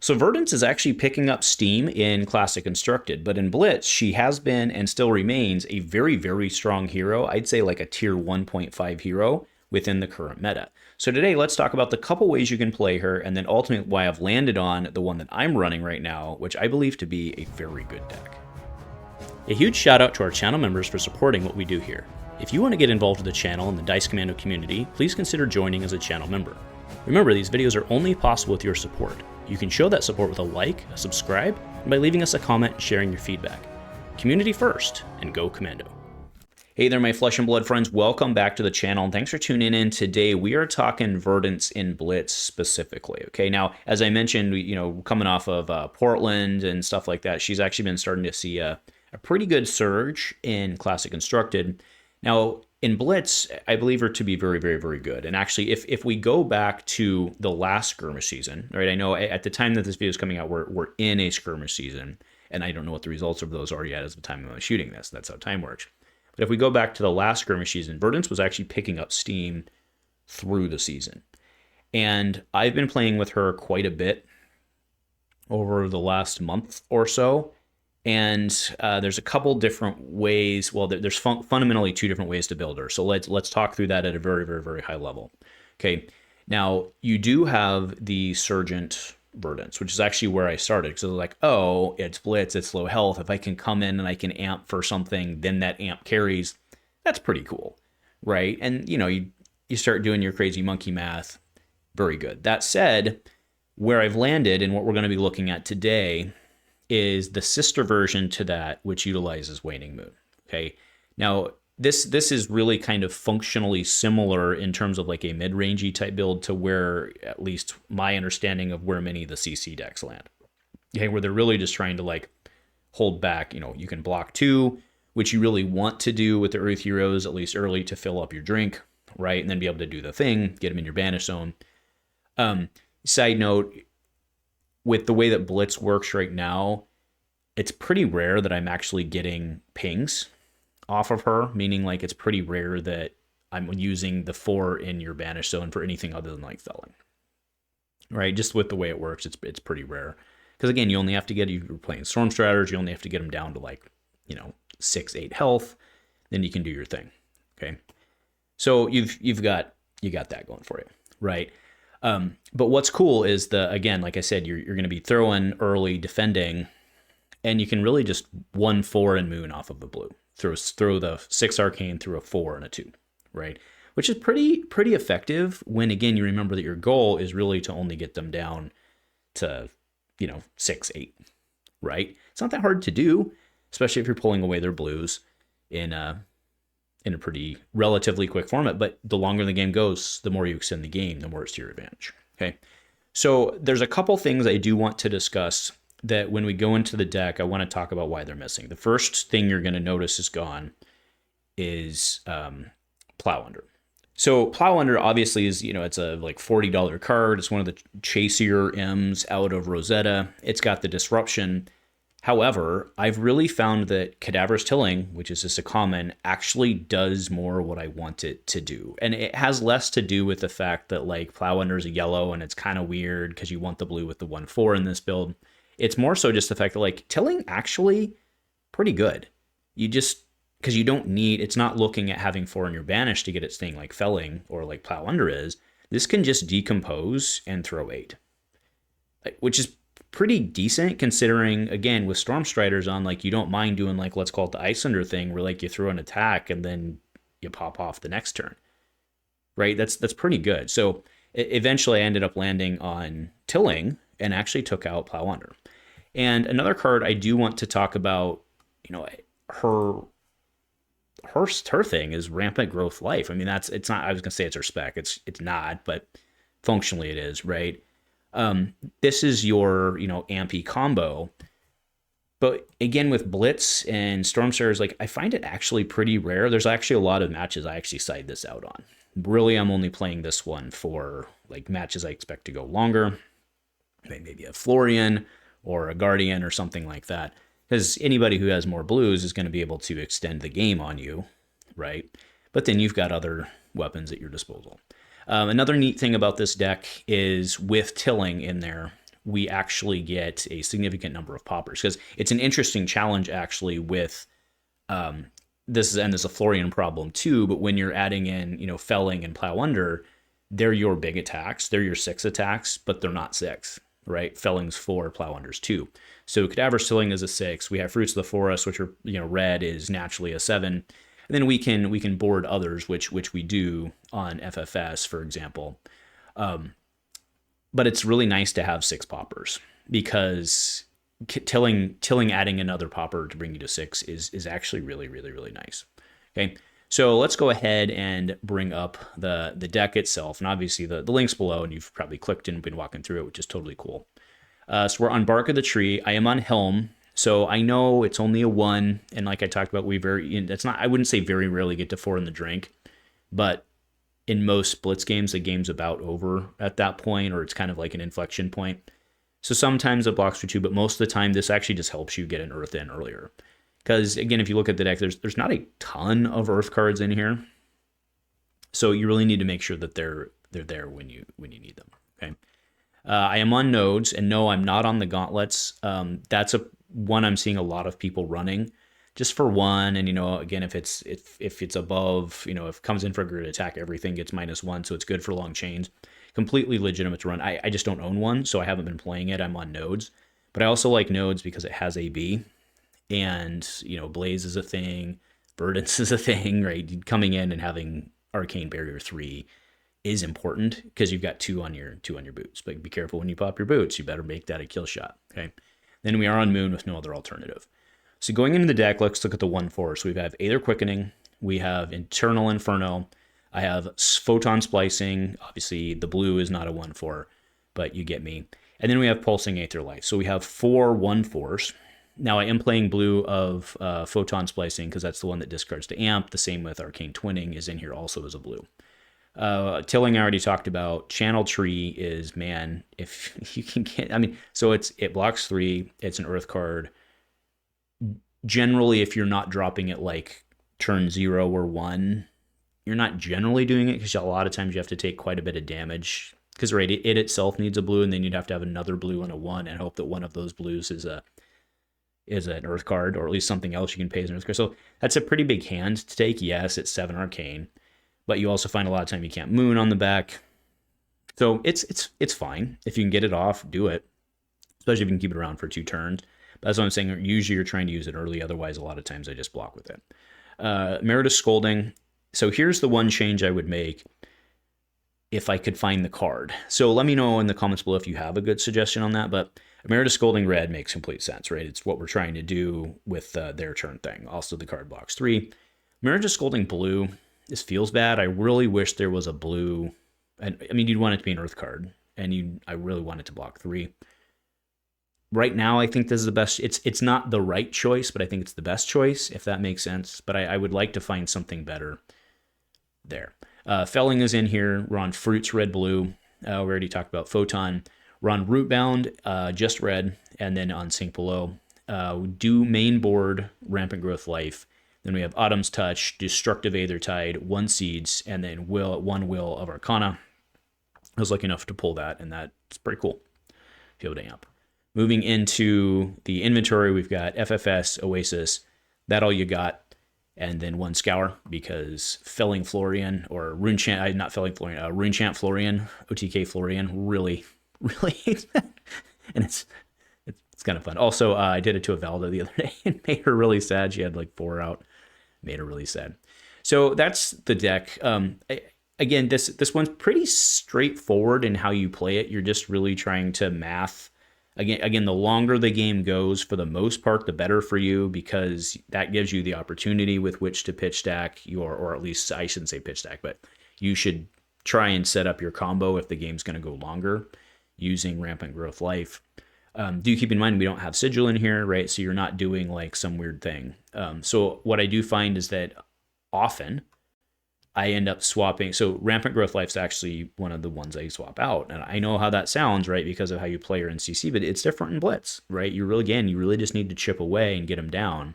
So Verdance is actually picking up steam in Classic Constructed, but in Blitz, she has been and still remains a very, very strong hero. I'd say like a tier 1.5 hero within the current meta. So today, let's talk about the couple ways you can play her, and then ultimately why I've landed on the one that I'm running right now, which I believe to be a very good deck. A huge shout out to our channel members for supporting what we do here. If you want to get involved with the channel and the Dice Commando community, please consider joining as a channel member. Remember, these videos are only possible with your support. You can show that support with a like, a subscribe, and by leaving us a comment and sharing your feedback. Community first, and go Commando. Hey there, my flesh and blood friends. Welcome back to the channel, and thanks for tuning in. Today, we are talking Verdance in Blitz specifically. Okay, now, as I mentioned, coming off of Portland and stuff like that, she's actually been starting to see a pretty good surge in Classic Constructed. Now, in Blitz, I believe her to be very, very, very good. And actually, if we go back to the last skirmish season, right? I know at the time that this video is coming out, we're in a skirmish season, and I don't know what the results of those are yet as the time I'm shooting this. That's how time works. But if we go back to the last skirmish season, Verdance was actually picking up steam through the season. And I've been playing with her quite a bit over the last month or so. And there's a couple different ways. Well, there's fundamentally two different ways to build her. So let's talk through that at a very, very, very high level. Okay, now you do have the Sergeant Verdance, which is actually where I started. Because I was like, oh, it's Blitz, it's low health. If I can come in and I can amp for something, then that amp carries. That's pretty cool, right? And you start doing your crazy monkey math. Very good. That said, where I've landed and what we're going to be looking at today is the sister version to that, which utilizes Waning Moon. Okay, now this is really kind of functionally similar in terms of like a mid-rangey type build to where at least my understanding of where many of the CC decks land. Okay, where they're really just trying to like hold back. You can block 2, which you really want to do with the Earth heroes at least early to fill up your drink, right, and then be able to do the thing, get them in your banish zone. Side note, with the way that Blitz works right now, it's pretty rare that I'm actually getting pings off of her, meaning like it's pretty rare that I'm using the 4 in your banish zone for anything other than like felling. Right? Just with the way it works, it's pretty rare. Because again, you only have to you're playing Storm Striders, you only have to get them down to like, 6, 8 health, then you can do your thing. Okay? So you got that going for you, right? But what's cool is again, like I said, you're going to be throwing early defending, and you can really just 1/4 and Moon off of the blue. Throw the 6 Arcane through a 4 and a 2, right? Which is pretty effective when, again, you remember that your goal is really to only get them down to, 6, 8, right? It's not that hard to do, especially if you're pulling away their blues in a pretty relatively quick format. But the longer the game goes, the more you extend the game, the more it's to your advantage. Okay, so there's a couple things I do want to discuss that when we go into the deck, I want to talk about why they're missing. The first thing you're going to notice is gone is Plow Under. So Plow Under obviously is, it's a like $40 card. It's one of the chasier M's out of Rosetta. It's got the disruption. However, I've really found that Cadaverous Tilling, which is just a common, actually does more what I want it to do. And it has less to do with the fact that like Plow Under is a yellow and it's kind of weird because you want the blue with the 1/4 in this build. It's more so just the fact that like Tilling actually pretty good. Because you don't need, it's not looking at having 4 in your banish to get its thing like felling or like Plow Under is. This can just decompose and throw 8, which is pretty decent considering, again, with Storm Striders on, like you don't mind doing like, let's call it the Ice Under thing where like you throw an attack and then you pop off the next turn, right? That's pretty good. So eventually I ended up landing on Tilling and actually took out Plow Under. And another card I do want to talk about, her thing is Rampant Growth Life. I mean, it's not, I was gonna say it's her spec. It's not, but functionally it is, right? This is your, ampy combo. But again, with Blitz and Stormstars, like I find it actually pretty rare. There's actually a lot of matches I actually side this out on. Really, I'm only playing this one for like matches I expect to go longer. Maybe a Florian or a Guardian or something like that. Because anybody who has more blues is going to be able to extend the game on you, right? But then you've got other weapons at your disposal. Another neat thing about this deck is with Tilling in there, we actually get a significant number of poppers, because it's an interesting challenge actually with this is a Florian problem too, but when you're adding in, Felling and Plow Under, they're your big attacks. They're your 6 attacks, but they're not 6, right? Felling's 4, Plow Under's 2. So Cadaver Stilling is a 6. We have Fruits of the Forest, which are, red is naturally a 7. And then we can board others, which we do on FFS, for example. But it's really nice to have 6 poppers, because tilling adding another popper to bring you to 6 is actually really, really, really nice. Okay, so let's go ahead and bring up the deck itself, and obviously the link's below, and you've probably clicked and been walking through it, which is totally cool. So we're on Bark of the Tree. I am on Helm, so I know it's only a 1, and like I talked about, I wouldn't say very rarely get to 4 in the drink, but in most Blitz games, the game's about over at that point, or it's kind of like an inflection point. So sometimes it blocks for 2, but most of the time, this actually just helps you get an Earth in earlier. Because again, if you look at the deck, there's not a ton of Earth cards in here, so you really need to make sure that they're there when you need them. Okay. I am on Nodes, and no, I'm not on the Gauntlets. That's one I'm seeing a lot of people running, just for 1. And again, if it's above, if it comes in for a grid attack, everything gets -1, so it's good for long chains. Completely legitimate to run. I just don't own one, so I haven't been playing it. I'm on Nodes, but I also like Nodes because it has AB, and Blaze is a thing, Verdance is a thing, right? Coming in and having Arcane Barrier 3 is important, because you've got 2 on your boots. But be careful when you pop your boots. You better make that a kill shot. Okay. Then we are on Moon with no other alternative. So going into the deck, let's look at the 1/4. So we have Aether Quickening, we have Eternal Inferno, I have Photon Splicing. Obviously, the blue is not a 1/4, but you get me. And then we have Pulsing Aether Life. So we have 4 1/4s. Now, I am playing blue of Photon Splicing, because that's the one that discards to Amp. The same with Arcane Twinning is in here also as a blue. Tilling I already talked about. Channel Tree is, man, if you can get, so it blocks 3. It's an Earth card. Generally, if you're not dropping it like turn 0 or 1, you're not generally doing it, because a lot of times you have to take quite a bit of damage, because right, it itself needs a blue, and then you'd have to have another blue and a 1 and hope that one of those blues is an Earth card, or at least something else you can pay as an Earth card. So that's a pretty big hand to take. Yes, it's 7 Arcane, but you also find a lot of time you can't Moon on the back. So it's fine. If you can get it off, do it, especially if you can keep it around for 2 turns. But that's what I'm saying. Usually you're trying to use it early. Otherwise, a lot of times I just block with it. Meritus Scolding. So here's the one change I would make if I could find the card. So let me know in the comments below if you have a good suggestion on that. But Emeritus Scolding Red makes complete sense, right? It's what we're trying to do with their turn thing. Also, the card blocks 3. Emeritus Scolding Blue, this feels bad. I really wish there was a blue. You'd want it to be an Earth card, and I really want it to block 3. Right now, I think this is the best. It's not the right choice, but I think it's the best choice, if that makes sense. But I would like to find something better there. Felling is in here. We're on Fruits Red Blue. We already talked about Photon. We're on Rootbound, just red, and then on Sink Below. We do main board Rampant Growth Life. Then we have Autumn's Touch, Destructive Aethertide, 1 Seeds, and then 1 Will of Arcana. I was lucky enough to pull that, and that's pretty cool. Feel damp. Moving into the inventory, we've got FFS, Oasis, That All You Got, and then 1 Scour, because Felling Florian, or Runechant, not Felling Florian, Runechant Florian, OTK Florian, really hates that. And it's kind of fun. Also, I did it to Avalda the other day and made her really sad. She had like 4 out. Made her really sad. So that's the deck. Again, this one's pretty straightforward in how you play it. You're just really trying to math. Again, the longer the game goes, for the most part, the better for you, because that gives you the opportunity with which to pitch stack or at least, I shouldn't say pitch stack, but you should try and set up your combo if the game's going to go longer using Rampant Growth Life. Do keep in mind we don't have Sigil in here, right? So you're not doing like some weird thing. So what I do find is that often I end up swapping. So Rampant Growth Life's actually one of the ones I swap out. And I know how that sounds, right? Because of how you play your NCC, but it's different in Blitz, right? You really just need to chip away and get them down.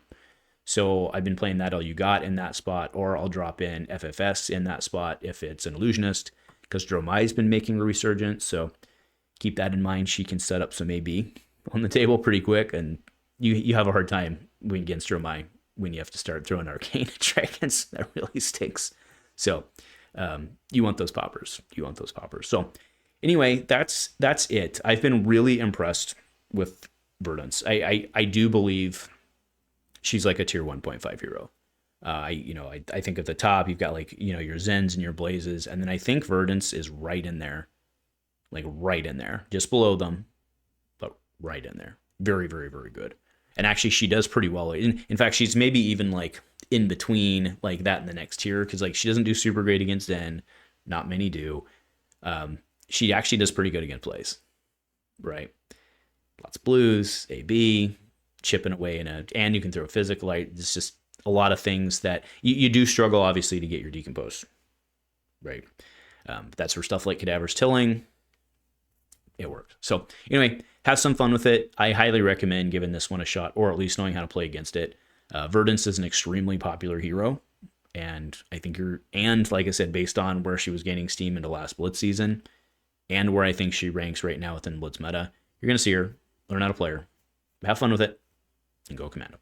So I've been playing That All You Got in that spot, or I'll drop in FFS in that spot if it's an Illusionist, because Dromai's been making a resurgence. So keep that in mind. She can set up some AB on the table pretty quick, and you have a hard time against Romai when you have to start throwing Arcane at dragons. That really stinks. So you want those poppers. So anyway, that's it. I've been really impressed with Verdance. I do believe she's like a tier 1.5 hero. I think at the top you've got like, your Zens and your Blazes, and then I think Verdance is right in there, just below them, but right in there. Very, very, very good. And actually, she does pretty well. In fact, she's maybe even like in between like that and the next tier, because like she doesn't do super great against Zen. Not many do. She actually does pretty good against Blaze, right? Lots of blues, AB, chipping away and you can throw a physical light. It's just a lot of things that you do struggle, obviously, to get your decompose, right? That's where stuff like Cadaver's Tilling, it works. So anyway, have some fun with it. I highly recommend giving this one a shot, or at least knowing how to play against it. Verdance is an extremely popular hero, and I think like I said, based on where she was gaining steam into last Blitz season, and where I think she ranks right now within Blitz meta, you're going to see her, learn how to play her, have fun with it, and go Commando.